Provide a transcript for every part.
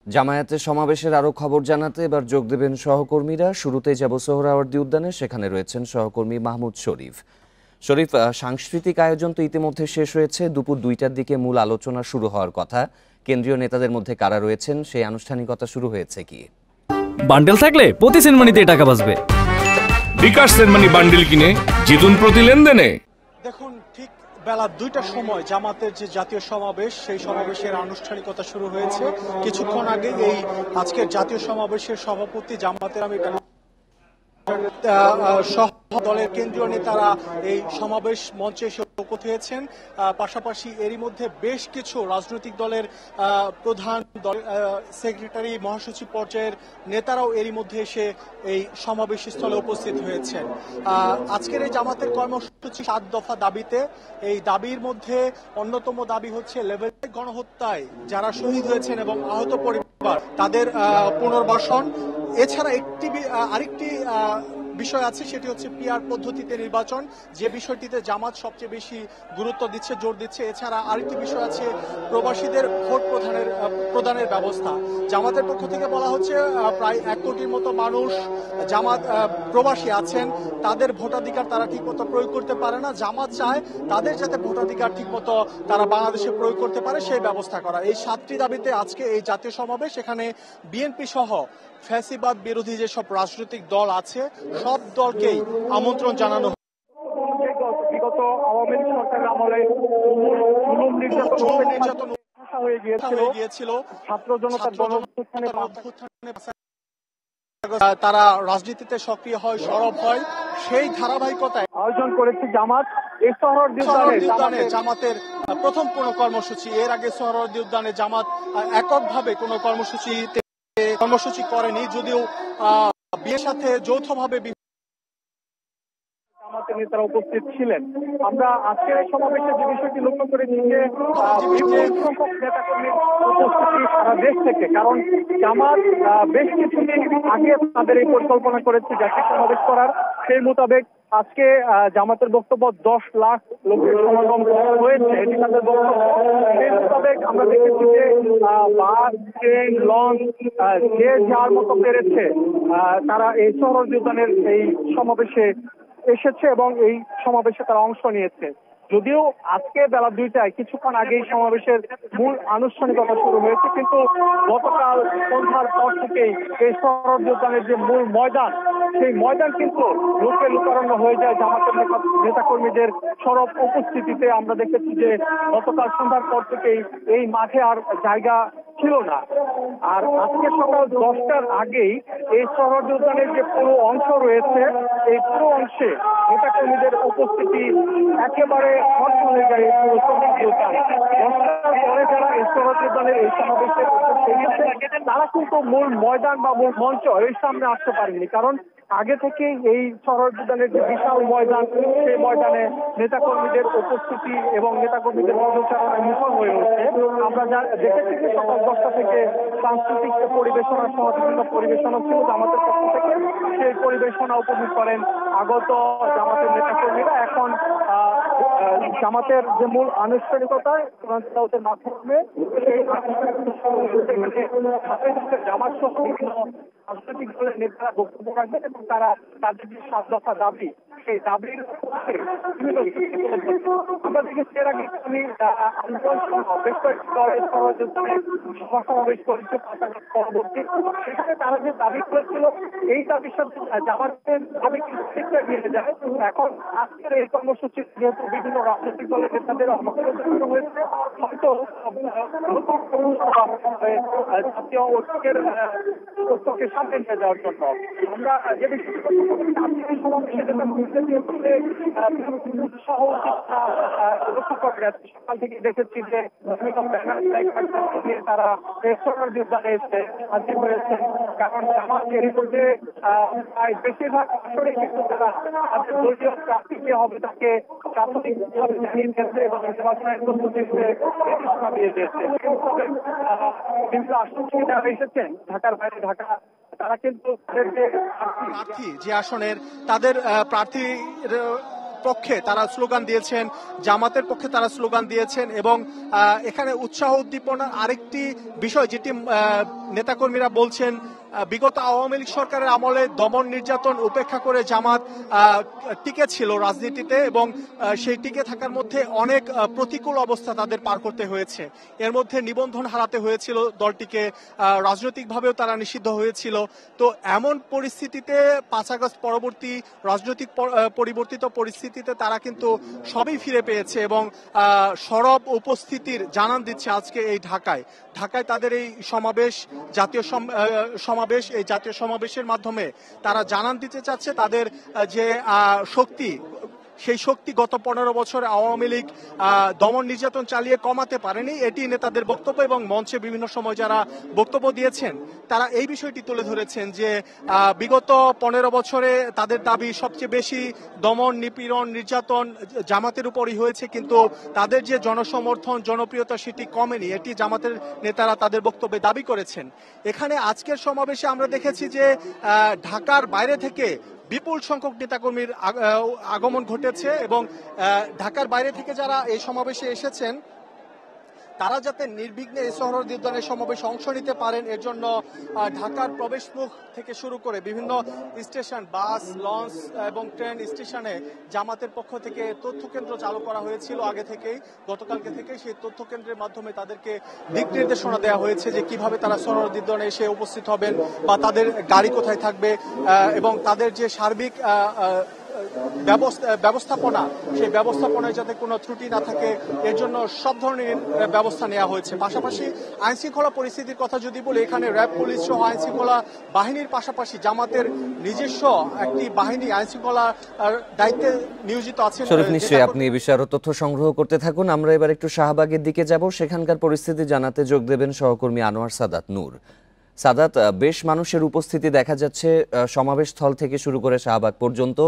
জামায়াতের সমাবেশের আরও খবর জানাতে এবার যোগ দেবেন সহকর্মীরা। শুরুতেই যাব সোহরাওয়ার্দী উদ্যানে, সেখানে রয়েছেন সহকর্মী মাহমুদ শরীফ। শরীফ, সাংস্কৃতিক আয়োজন তো ইতিমধ্যে শেষ হয়েছে, দুপুর 2টার দিকে মূল আলোচনা শুরু হওয়ার কথা। কেন্দ্রীয় নেতাদের মধ্যে কারা রয়েছেন, সেই আনুষ্ঠানিকতা শুরু হয়েছে কি? বান্ডেল থাকলে প্রতি সেনমানিতে টাকা বাঁচবে। বিকাশ সেনমানি বান্ডেল কিনে জিতুন প্রতি লেনদেনে। দেখুন, ঠিক বেলা 2টার সময় জামাতের যে জাতীয় সমাবেশ, সেই সমাবেশের আনুষ্ঠানিকতা শুরু হয়েছে। কিছুক্ষণ আগে এই আজকের জাতীয় সমাবেশের সভাপতি জামাতের সহ দলের কেন্দ্রীয় নেতারা এই সমাবেশ মঞ্চে এসে উপস্থিত হয়েছেন। পাশাপাশি এরই মধ্যে বেশ কিছু রাজনৈতিক দলের প্রধান সেক্রেটারি, মহাসচিব পর্যায়ের নেতারাও এরই মধ্যে এসে এই সমাবেশ স্থলে উপস্থিত হয়েছেন। আজকের এই জামাতের কর্মসূচি 7 দফা দাবিতে। এই দাবির মধ্যে অন্যতম দাবি হচ্ছে লেভেল গণহত্যায় যারা শহীদ হয়েছেন এবং আহত পরিবার তাদের পুনর্বাসন। এছাড়া আরেকটি বিষয় আছে, সেটি হচ্ছে পিআর পদ্ধতিতে নির্বাচন, যে বিষয়টিতে জামাত সবচেয়ে বেশি গুরুত্ব দিচ্ছে, জোর দিচ্ছে। এছাড়া আরেকটি বিষয় আছে প্রবাসীদের ভোট প্রদানের ব্যবস্থা। জামাতের পক্ষ থেকে বলা হচ্ছে প্রায় 1 কোটির মতো মানুষ জামাত প্রবাসী আছেন, তাদের ভোটাধিকার তারা ঠিকমতো প্রয়োগ করতে পারে না। জামাত চায় তাদের যাতে ভোটাধিকার ঠিকমতো তারা বাংলাদেশে প্রয়োগ করতে পারে, সেই ব্যবস্থা করা। এই 7টি দাবিতে আজকে এই জাতীয় সমাবেশ। এখানে বিএনপি সহ ফ্যাসিবাদ বিরোধী যেসব রাজনৈতিক দল আছে সব দলকেই আমন্ত্রণ জানানো। বিগত আওয়ামী লীগ সরকারের আমলে নির্যাতন হয়ে গিয়েছিল, ছাত্র জনতার গণঅভ্যুত্থানে তারা রাজনীতিতে সক্রিয় হয়, সরব হয়, সেই ধারাবাহিকতায় আয়োজন করেছে জামাত। এই সোহরাওয়ার্দী উদ্যানে জামাতের প্রথম কোনো কর্মসূচি। এর আগে সোহরাওয়ার্দী উদ্যানে জামাত এককভাবে কোনো কর্মসূচি করেনি, যদিও বিয়ের সাথে যৌথভাবে জামাতের নেতারা উপস্থিত ছিলেন। আমরা আজকের এই সমাবেশে যে বিষয়টি লক্ষ্য করেছি যে সংখ্যক নেতাকর্মীর উপস্থিতি সারা দেশ থেকে, কারণ জামাত বেশ কিছুদিন আগে তাদের এই পরিকল্পনা করেছে জাতীয় সমাবেশ করার। সেই মোতাবেক আজকে জামাতের বক্তব্য 10 লাখ লোকের সমাগম হয়েছে, এটি তাদের বক্তব্য। সেই মোতাবেক আমরা দেখেছি যে বাস, ট্রেন, লঞ্চ যে যার মতো পেরেছে তারা এই সোহরাওয়ার্দী উদ্যানের এই সমাবেশে এসেছে এবং এই সমাবেশে তারা অংশ নিয়েছে। যদিও আজকে বেলা 2টায় কিছুক্ষণ আগেই সমাবেশের মূল আনুষ্ঠানিকতা শুরু হয়েছে, কিন্তু গতকাল সন্ধ্যার পর থেকেই এই সোহরাওয়ার্দী উদ্যানের যে মূল ময়দান, সেই ময়দান কিন্তু লোকে লোকারণ্য হয়ে যায় জামাতের নেতাকর্মীদের সরব উপস্থিতিতে। আমরা দেখেছি যে গতকাল সন্ধ্যার পর থেকেই এই মাঠে আর জায়গা ছিল না। আর আজকে সকাল 10টার আগেই এই সোহরাওয়ার্দী উদ্যানের যে পুরো অংশ রয়েছে, এই পুরো অংশে নেতাকর্মীদের উপস্থিতি একেবারে ভর্তি হয়ে যায় পুরো সোহরাওয়ার্দী উদ্যানে। 10টার পরে যারা এই সোহরাওয়ার্দী উদ্যানের এই সমাবেশে তারা কিন্তু মূল ময়দান বা মূল মঞ্চ এর সামনে আসতে পারেনি, কারণ আগে থেকেই এই সোহরাওয়ার্দী উদ্যানের যে বিশাল ময়দান, সেই ময়দানে নেতাকর্মীদের উপস্থিতি এবং নেতাকর্মীদের পদচারণায় মুখর হয়ে উঠছে। আমরা যা দেখেছি যে সকাল 10টা থেকে সাংস্কৃতিক পরিবেশনা সহ বিভিন্ন পরিবেশনা ছিল জামাতের পক্ষ থেকে। সেই পরিবেশনা উপভোগ করেন আগত জামাতের নেতাকর্মীরা। এখন জামাতের যে মূল আনুষ্ঠানিকতায় মাধ্যমে সেই জামাত সহ বিভিন্ন রাজনৈতিক দলের নেতারা বক্তব্য রাখবেন এবং তারা তাদের যে 7 দফা দাবি, সেই দাবির আমরা দেখেছি এর আগে বেশ কয়েকটি দলের সভা সমাবেশ করেছে পরবর্তী। সেখানে তারা যে দাবি করেছিল, এই দাবির সাথে জামাতের দাবি ঠিকঠাক মিলে যায়। এখন আজকের এই কর্মসূচি যেহেতু বিভিন্ন রাজনৈতিক দলের নেতাদের অংশগ্রহণ হয়েছে, হয়তো জাতীয় ঐক্যের সামনে নিয়ে যাওয়ার জন্য আমরা যে বিষয়টি সকাল থেকে দেখেছি যে তারা সোহরাওয়ার্দী উদ্যানে এসে হাজির হয়েছে, কারণ আমাদের রিপোর্টে প্রায় বেশিরভাগ আসরে কিন্তু তারা তাদের দলীয় প্রার্থী কে হবে তাকে প্রাথমিকভাবে জানিয়ে দিয়েছে এবং নির্বাচনের প্রস্তুতি ঘোষণা দিয়ে দিয়েছে। কিন্তু আসন থেকে যারা এসেছেন ঢাকার বাইরে, ঢাকা, তারা কিন্তু প্রার্থী যে আসনের তাদের প্রার্থী পক্ষে তারা স্লোগান দিয়েছেন, জামাতের পক্ষে তারা স্লোগান দিয়েছেন। এবং এখানে উৎসাহ উদ্দীপনার আরেকটি বিষয় যেটি নেতাকর্মীরা বলছেন, বিগত আওয়ামী লীগ সরকারের আমলে দমন নির্যাতন উপেক্ষা করে জামাত টিকে ছিল রাজনীতিতে, এবং সেই টিকে থাকার মধ্যে অনেক প্রতিকূল অবস্থা তাদের পার করতে হয়েছে। এর মধ্যে নিবন্ধন হারাতে হয়েছিল দলটিকে, রাজনৈতিকভাবেও তারা নিষিদ্ধ হয়েছিল। তো এমন পরিস্থিতিতে 5 আগস্ট পরবর্তী রাজনৈতিক পরিবর্তিত পরিস্থিতিতে তারা কিন্তু সবই ফিরে পেয়েছে এবং সরব উপস্থিতির জানান দিচ্ছে আজকে এই ঢাকায় তাদের এই সমাবেশ, জাতীয় সমাবেশ, এই জাতীয় সমাবেশের মাধ্যমে তারা জানান দিতে চাচ্ছে তাদের যে শক্তি, সেই শক্তি গত 15 বছরে আওয়ামী লীগ দমন নির্যাতন চালিয়ে কমাতে পারেনি। এটি নেতাদের বক্তব্য এবং মঞ্চে বিভিন্ন সময় যারা বক্তব্য দিয়েছেন তারা এই বিষয়টি তুলে ধরেছেন যে বিগত 15 বছরে তাদের দাবি সবচেয়ে বেশি দমন, নিপীড়ন, নির্যাতন জামাতের উপরই হয়েছে, কিন্তু তাদের যে জনসমর্থন, জনপ্রিয়তা সেটি কমেনি। এটি জামাতের নেতারা তাদের বক্তব্যে দাবি করেছেন। এখানে আজকের সমাবেশে আমরা দেখেছি যে ঢাকার বাইরে থেকে বিপুল সংখ্যক নেতাকর্মীর আগমন ঘটেছে এবং ঢাকার বাইরে থেকে যারা এই সমাবেশে এসেছেন তারা যাতে নির্বিঘ্নে এই সোহরাওয়ার্দী উদ্যানের সমাবেশে অংশ নিতে পারেন এর জন্য ঢাকার প্রবেশমুখ থেকে শুরু করে বিভিন্ন স্টেশন, বাস, লঞ্চ এবং ট্রেন স্টেশনে জামাতের পক্ষ থেকে তথ্য কেন্দ্র চালু করা হয়েছিল আগে থেকেই, গতকালকে থেকে। সেই তথ্য কেন্দ্রের মাধ্যমে তাদেরকে দিক নির্দেশনা দেওয়া হয়েছে যে কিভাবে তারা সোহরাওয়ার্দী উদ্যানে এসে উপস্থিত হবেন বা তাদের গাড়ি কোথায় থাকবে এবং তাদের যে সার্বিক ব্যবস্থাপনা, সেই ব্যবস্থাপনায় যাতে কোনো ত্রুটি না থাকে এর জন্য সব ধরনের ব্যবস্থা নেওয়া হয়েছে। পাশাপাশি আইন শৃঙ্খলা পরিস্থিতির কথা যদি বলি, এখানে র্যাব, পুলিশ সহ আইন শৃঙ্খলা বাহিনীর পাশাপাশি জামাতের নিজস্ব একটি বাহিনী আইন শৃঙ্খলা দায়িত্বে নিয়োজিত আছে। শরীফ, নিশ্চয়ই আপনি এই বিষয়ে আরো তথ্য সংগ্রহ করতে থাকুন। আমরা এবার একটু শাহবাগের দিকে যাব, সেখানকার পরিস্থিতি জানাতে যোগ দেবেন সহকর্মী আনোয়ার সাদাত নূর। সাদাত, বেশ মানুষের উপস্থিতি দেখা যাচ্ছে সমাবেশ স্থল থেকে শুরু করে শাহবাগ পর্যন্ত,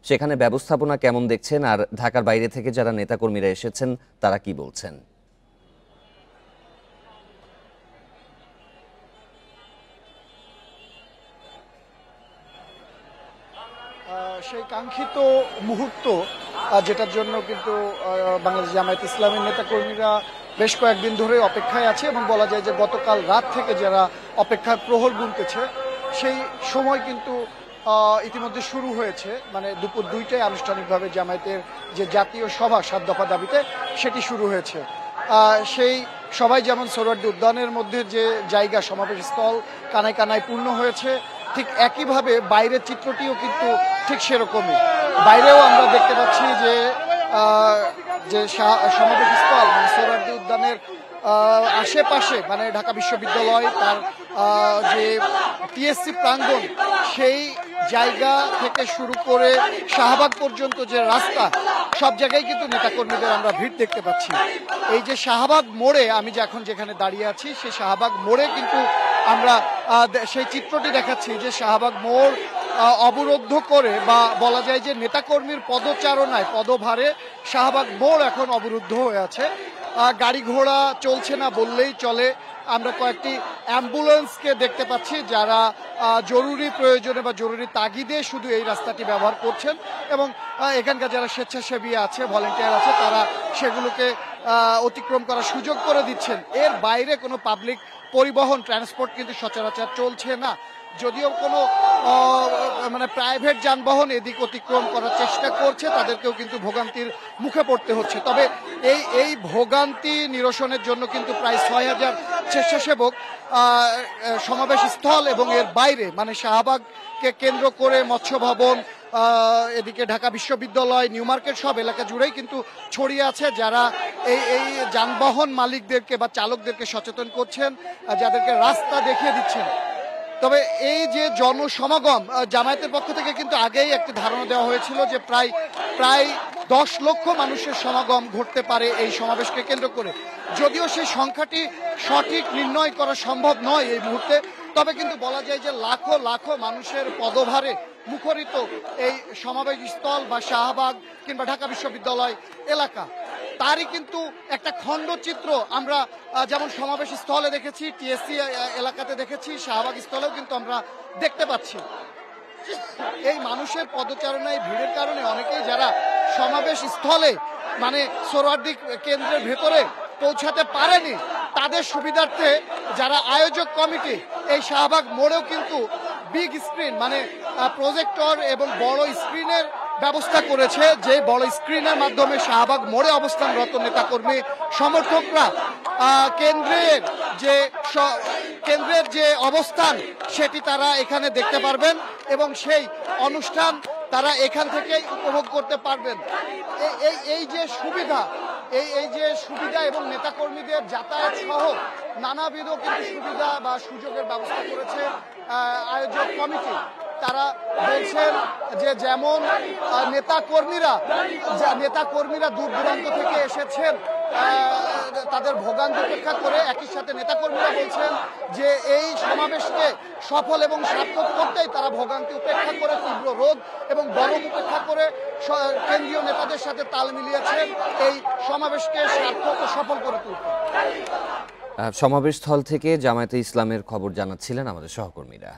সেখানে ব্যবস্থাপনা কেমন দেখছেন, আর ঢাকার বাইরে থেকে যারা নেতাকর্মীরা এসেছেন তারা কি বলছেন? সেই কাঙ্ক্ষিত মুহূর্ত যেটার জন্য কিন্তু বাংলাদেশ জামায়াত ইসলামের নেতাকর্মীরা বেশ কয়েকদিন ধরে অপেক্ষায় আছে এবং বলা যায় যে গতকাল রাত থেকে যারা অপেক্ষার প্রহর গুনতেছে সেই সময় কিন্তু ইতিমধ্যে শুরু হয়েছে। মানে দুপুর 2টায় আনুষ্ঠানিকভাবে জামায়াতের যে জাতীয় সভা 7 দফা দাবিতে সেটি শুরু হয়েছে। সেই সবাই যেমন সোহরাওয়ার্দী উদ্যানের মধ্যে যে জায়গা, সমাবেশ স্থল কানায় কানায় পূর্ণ হয়েছে, ঠিক একইভাবে বাইরের চিত্রটিও কিন্তু ঠিক সেরকমই। বাইরেও আমরা দেখতে পাচ্ছি যে সমাবেশ স্থল মানে সোহরাওয়ার্দী উদ্যানের আশেপাশে, মানে ঢাকা বিশ্ববিদ্যালয়, তার যে টিএসসি প্রাঙ্গণ, সেই জায়গা থেকে শুরু করে শাহবাগ পর্যন্ত যে রাস্তা, সব জায়গায় কিন্তু নেতাকর্মীদের আমরা ভিড় দেখতে পাচ্ছি। এই যে শাহবাগ মোড়ে আমি যে এখন যেখানে দাঁড়িয়ে আছি, সেই শাহবাগ মোড়ে কিন্তু আমরা সেই চিত্রটি দেখাচ্ছি যে শাহবাগ মোড় অবরুদ্ধ করে, বা বলা যায় যে নেতাকর্মীর পদচারণায়, পদভারে শাহবাগ মোড় এখন অবরুদ্ধ হয়ে আছে। গাড়ি ঘোড়া চলছে না বললেই চলে। আমরা কয়েকটি অ্যাম্বুলেন্সকে দেখতে পাচ্ছি যারা জরুরি প্রয়োজনে বা জরুরি তাগিদে শুধু এই রাস্তাটি ব্যবহার করছেন, এবং এখানকার যারা স্বেচ্ছাসেবী আছে, ভলেন্টিয়ার আছে, তারা সেগুলোকে অতিক্রম করার সুযোগ করে দিচ্ছেন। এর বাইরে কোনো পাবলিক পরিবহন, ট্রান্সপোর্ট কিন্তু সচরাচর চলছে না। যদিও কোনো মানে প্রাইভেট যানবাহন এদিক অতিক্রম করার চেষ্টা করছে, তাদেরকেও কিন্তু ভোগান্তির মুখে পড়তে হচ্ছে। তবে এই ভোগান্তি নিরসনের জন্য কিন্তু প্রায় 6000 স্বেচ্ছাসেবক সমাবেশ স্থল এবং এর বাইরে, মানে শাহবাগকে কেন্দ্র করে মৎস্য ভবন, এদিকে ঢাকা বিশ্ববিদ্যালয়, নিউ মার্কেট, সব এলাকা জুড়েই কিন্তু ছড়িয়ে আছে, যারা এই যানবাহন মালিকদেরকে বা চালকদেরকে সচেতন করছেন, যাদেরকে রাস্তা দেখিয়ে দিচ্ছেন। তবে এই যে জনসমাগম, জামায়াতের পক্ষ থেকে কিন্তু আগেই একটি ধারণা দেওয়া হয়েছিল যে প্রায় 10 লক্ষ মানুষের সমাগম ঘটতে পারে এই সমাবেশকে কেন্দ্র করে। যদিও সেই সংখ্যাটি সঠিক নির্ণয় করা সম্ভব নয় এই মুহূর্তে, তবে কিন্তু বলা যায় যে লাখো লাখো মানুষের পদভারে মুখরিত এই সমাবেশ স্থল বা শাহবাগ কিংবা ঢাকা বিশ্ববিদ্যালয় এলাকা, তারই কিন্তু একটা খণ্ডচিত্র আমরা যেমন সমাবেশ স্থলে দেখেছি, টিএসসি এলাকাতে দেখেছি, শাহবাগ স্থলেও কিন্তু আমরা দেখতে পাচ্ছি। এই মানুষের পদচারণায় ভিড়ের কারণে অনেকেই যারা সমাবেশ স্থলে মানে সোহরাওয়ার্দী কেন্দ্রের ভেতরে পৌঁছাতে পারেনি, তাদের সুবিধার্থে যারা আয়োজক কমিটি এই শাহবাগ মোড়েও কিন্তু বিগ স্ক্রিন মানে প্রজেক্টর এবং বড় স্ক্রিনের ব্যবস্থা করেছে, যে বড় স্ক্রিনের মাধ্যমে শাহবাগ মোড়ে অবস্থানরত নেতাকর্মী সমর্থকরা কেন্দ্রের যে অবস্থান সেটি তারা এখানে দেখতে পারবেন এবং সেই অনুষ্ঠান তারা এখান থেকে উপভোগ করতে পারবেন। এই যে সুবিধা এবং নেতাকর্মীদের যাতায়াত সহ নানাবিধ কিন্তু সুবিধা বা সুযোগের ব্যবস্থা করেছে আয়োজক কমিটি। তারা বলছেন যে যেমন নেতাকর্মীরা দূর দূরান্ত থেকে এসেছেন তাদের ভোগান্তি উপেক্ষা করে, একই সাথে নেতাকর্মীরা বলছেন যে এই সমাবেশকে সফল এবং সার্থক করতেই তারা ভোগান্তি উপেক্ষা করে, তীব্র রোদ এবং গরম উপেক্ষা করে কেন্দ্রীয় নেতাদের সাথে তাল মিলিয়েছেন এই সমাবেশকে সার্থক ও সফল করে তুলতে। সমাবেশস্থল থেকে জামায়াতে ইসলামের খবর জানাচ্ছিলেন আমাদের সহকর্মীরা।